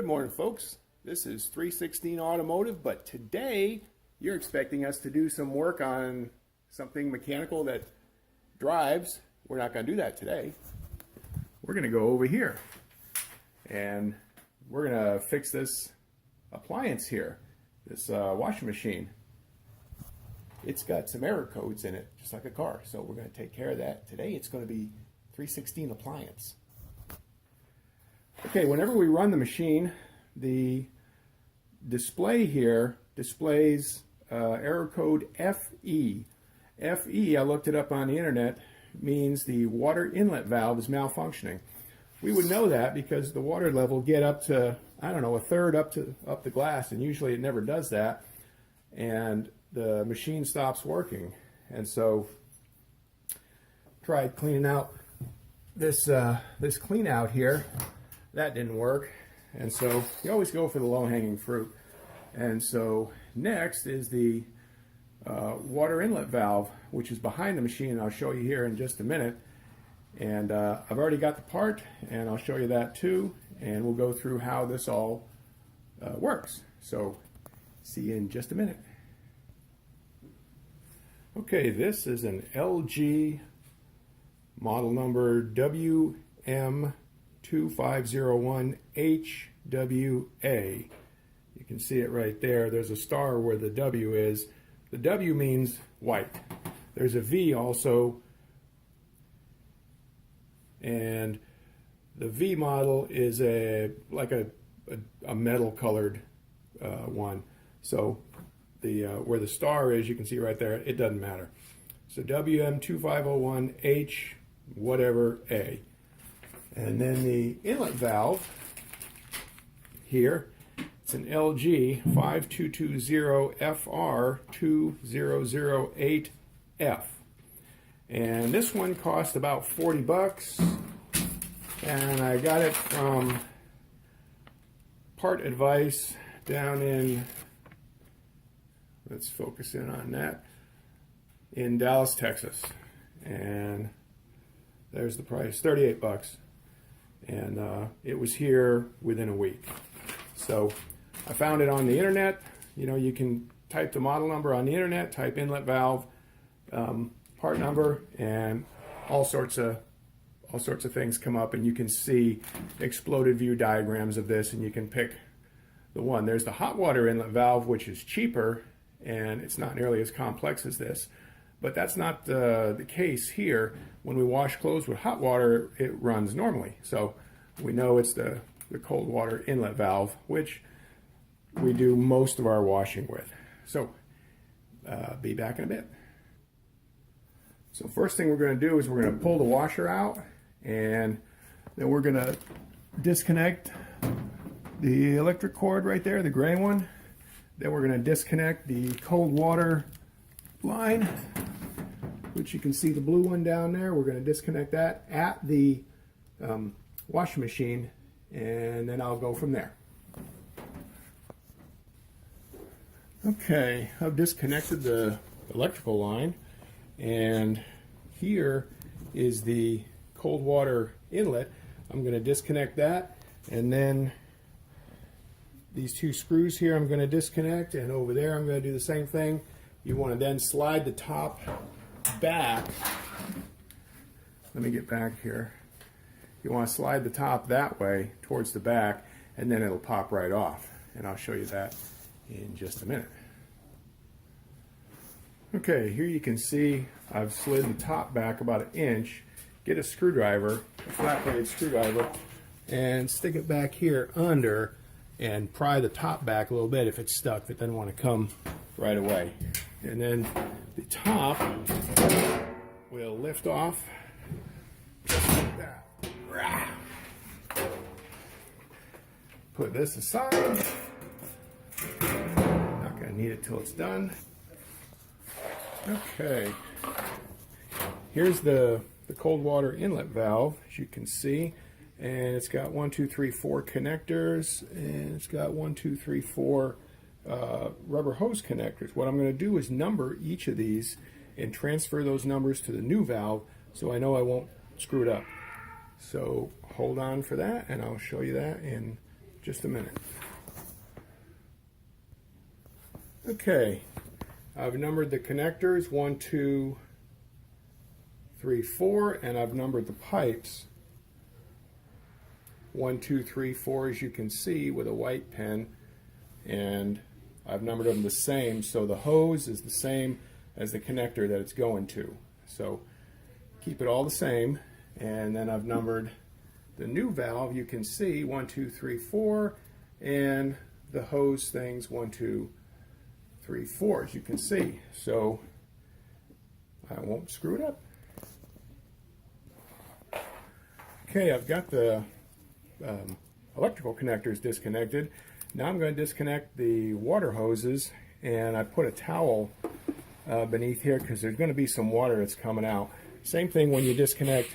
morning, folks. This is 316 Automotive, but today you're expecting us to do some work on something mechanical that drives. We're not going to do that today. We're going to go over here and we're going to fix this appliance here, this washing machine. It's got some error codes in it, just like a car, so we're going to take care of that. Today it's going to be 316 appliance. Okay, whenever we run the machine, the display here displays error code FE. FE, I looked it up on the internet, means the water inlet valve is malfunctioning. We would know that because the water level get up to, I don't know, a third up the glass, and usually it never does that, and the machine stops working. And so tried cleaning out this this clean out here. That didn't work, and so you always go for the low-hanging fruit. And so next is the water inlet valve, which is behind the machine, and I'll show you here in just a minute. And I've already got the part, and I'll show you that too, and we'll go through how this all works. So see you in just a minute. Okay, this is an LG model number WM2501HWA. You can see it right there. There's a star where the W is. The W means white. There's a V also, and the V model is like a metal colored one. So the where the star is, you can see right there, it doesn't matter. So WM2501H whatever A. And then the inlet valve here, it's an LG 5220FR2008F. And this one cost about 40 bucks. And I got it from Part Advice down in, let's focus in on that, in Dallas, Texas. And there's the price, 38 bucks. And it was here within a week. So I found it on the internet. You know, you can type the model number on the internet, type inlet valve, part number, and all sorts of things come up, and you can see exploded view diagrams of this, and you can pick the one. There's the hot water inlet valve, which is cheaper, and it's not nearly as complex as this. But that's not the case here. When we wash clothes with hot water, it runs normally. So we know it's the cold water inlet valve, which we do most of our washing with. So be back in a bit. So first thing we're going to do is we're going to pull the washer out, and then we're going to disconnect the electric cord right there, the gray one. Then we're going to disconnect the cold water line, which you can see the blue one down there. We're going to disconnect that at the washing machine, and then I'll go from there. Okay, I've disconnected the electrical line, and here is the cold water inlet. I'm going to disconnect that, and then these two screws here I'm going to disconnect, and over there I'm going to do the same thing. You want to then slide the top back. Let me get back here. You want to slide the top that way towards the back, and then it'll pop right off, and I'll show you that in just a minute. Okay, here you can see I've slid the top back about an inch. Get a screwdriver, a flat blade screwdriver, and stick it back here under and pry the top back a little bit if it's stuck. It doesn't want to come right away. And then the top will lift off just like that. Put this aside. Not going to need it till it's done. Okay. Here's the cold water inlet valve, as you can see. And it's got 1, 2, 3, 4 connectors, and it's got 1, 2, 3, 4 rubber hose connectors. What I'm going to do is number each of these and transfer those numbers to the new valve so I know I won't screw it up. So hold on for that, and I'll show you that in just a minute. Okay, I've numbered the connectors 1, 2, 3, 4, and I've numbered the pipes 1, 2, 3, 4, as you can see with a white pen, and I've numbered them the same, so the hose is the same as the connector that it's going to. So keep it all the same, and then I've numbered the new valve. You can see 1, 2, 3, 4, and the hose things 1, 2, 3, 4, as you can see. So I won't screw it up. Okay, I've got the electrical connectors disconnected. Now I'm going to disconnect the water hoses, and I put a towel beneath here because there's going to be some water that's coming out. Same thing when you disconnect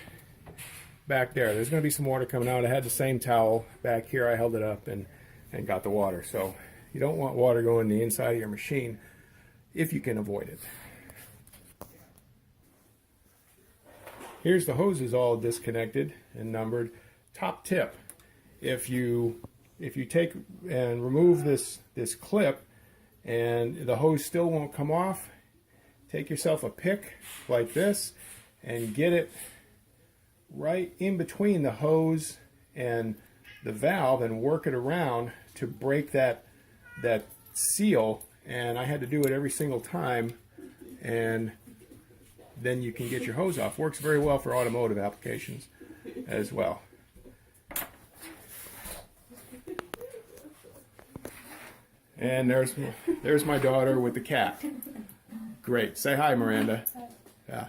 back there. There's going to be some water coming out. I had the same towel back here. I held it up and got the water. So you don't want water going in the inside of your machine if you can avoid it. Here's the hoses all disconnected and numbered. Top tip: if you take and remove this clip and the hose still won't come off, take yourself a pick like this and get it right in between the hose and the valve and work it around to break that seal. And I had to do it every single time, and then you can get your hose off. Works very well for automotive applications as well. And there's my daughter with the cat. Great. Say hi, Miranda. Yeah.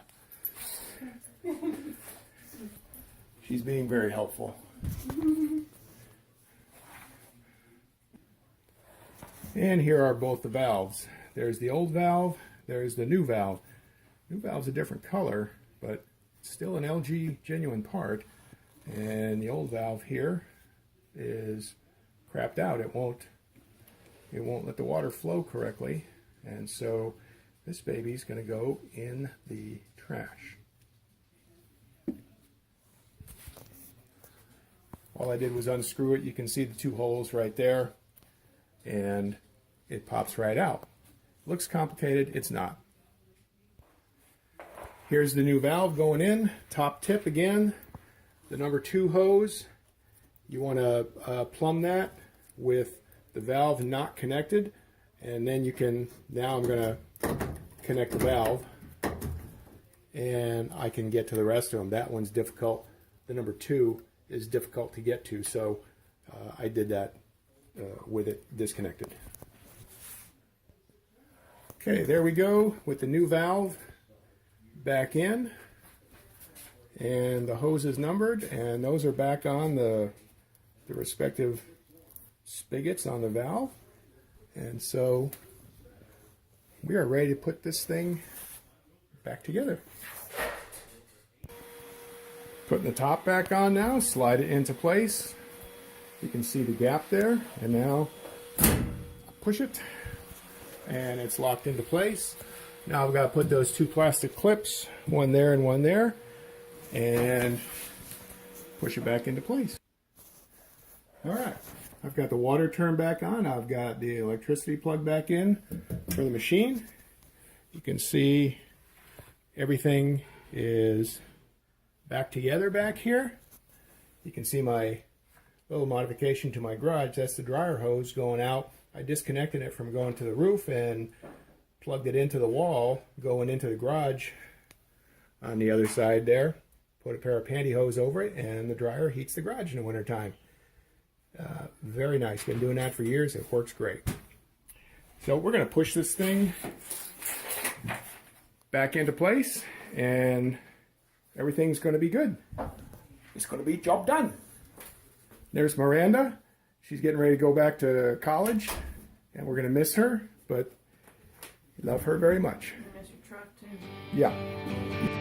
She's being very helpful. And here are both the valves. There's the old valve, there's the new valve. New valve's a different color, but still an LG genuine part. And the old valve here is crapped out. It won't let the water flow correctly, and so this baby's going to go in the trash. All I did was unscrew it. You can see the two holes right there, and it pops right out. Looks complicated, it's not. Here's the new valve going in. Top tip again, the number 2 hose. You want to plumb that with the valve not connected, and then you can, now I'm going to connect the valve and I can get to the rest of them. That one's difficult. The number 2 is difficult to get to, so I did that with it disconnected. Okay, there we go with the new valve back in, and the hose is numbered, and those are back on the respective spigots on the valve. And so we are ready to put this thing back together. Putting the top back on now, slide it into place. You can see the gap there, and now push it and it's locked into place. Now I've got to put those 2 plastic clips, one there and one there, and push it back into place. All right, I've got the water turned back on. I've got the electricity plugged back in for the machine. You can see everything is back together back here. You can see my little modification to my garage. That's the dryer hose going out. I disconnected it from going to the roof and plugged it into the wall going into the garage on the other side there. Put a pair of pantyhose over it, and the dryer heats the garage in the wintertime. Very nice. Been doing that for years. It works great. So we're going to push this thing back into place, and everything's going to be good. It's going to be job done. There's Miranda. She's getting ready to go back to college, and we're going to miss her, but love her very much. You miss your truck too? Yeah.